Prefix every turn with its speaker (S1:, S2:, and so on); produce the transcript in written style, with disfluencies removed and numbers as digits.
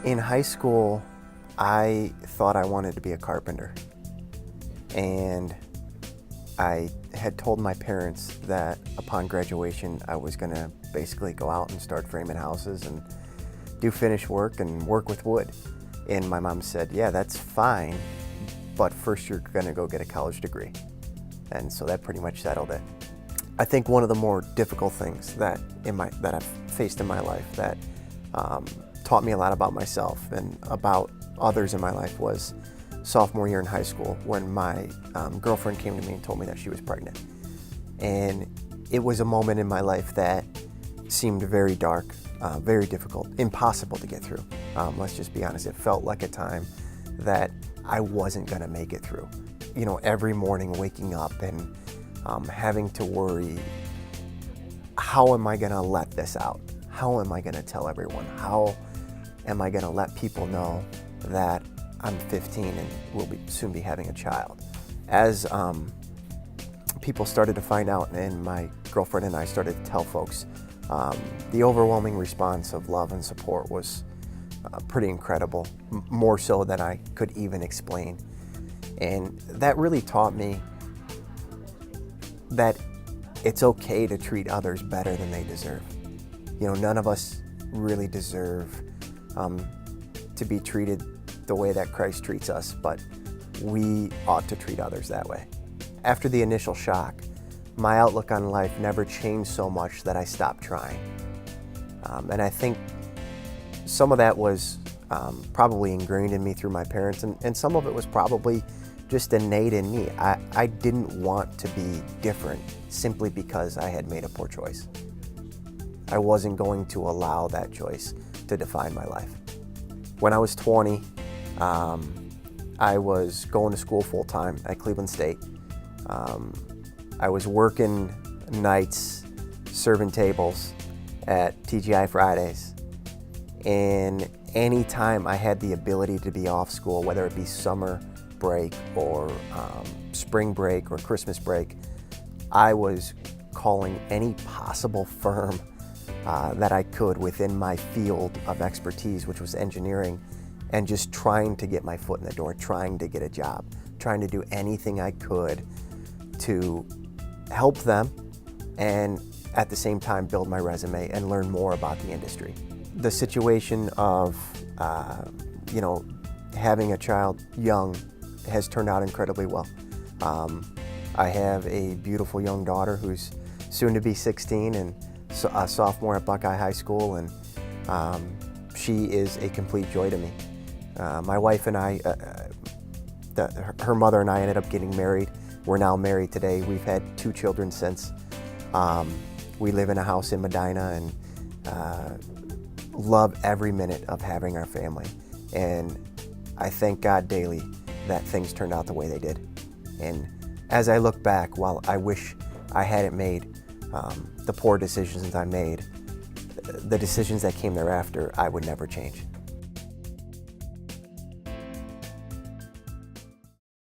S1: In high school, I thought I wanted to be a carpenter. And I had told my parents that upon graduation, I was going to basically go out and start framing houses and do finish work and work with wood. And my mom said, yeah, that's fine, but first you're going to go get a college degree. And so that pretty much settled it. I think one of the more difficult things that I've faced in my life that taught me a lot about myself and about others in my life was sophomore year in high school when my girlfriend came to me and told me that she was pregnant. And it was a moment in my life that seemed very dark, very difficult, impossible to get through. Let's just be honest, it felt like a time that I wasn't gonna make it through. You know, every morning waking up and having to worry, how am I gonna let this out? How am I gonna tell everyone? How am I gonna let people know that I'm 15 and will soon be having a child? As people started to find out and my girlfriend and I started to tell folks, the overwhelming response of love and support was pretty incredible, more so than I could even explain. And that really taught me that it's okay to treat others better than they deserve. You know, none of us really deserve to be treated the way that Christ treats us, but we ought to treat others that way. After the initial shock, my outlook on life never changed so much that I stopped trying. And I think some of that was probably ingrained in me through my parents, and some of it was probably just innate in me. I didn't want to be different simply because I had made a poor choice. I wasn't going to allow that choice to define my life. When I was 20, I was going to school full-time at Cleveland State. I was working nights, serving tables at TGI Fridays. And anytime I had the ability to be off school, whether it be summer break or spring break or Christmas break, I was calling any possible firm that I could within my field of expertise, which was engineering, and just trying to get my foot in the door, trying to get a job, trying to do anything I could to help them and at the same time build my resume and learn more about the industry. The situation of having a child young has turned out incredibly well. I have a beautiful young daughter who's soon to be 16 and a sophomore at Buckeye High School, and she is a complete joy to me. My wife and I, her mother and I ended up getting married. We're now married today. We've had 2 children since. We live in a house in Medina and love every minute of having our family. And I thank God daily that things turned out the way they did. And as I look back, while I wish I hadn't made the poor decisions I made, the decisions that came thereafter, I would never change.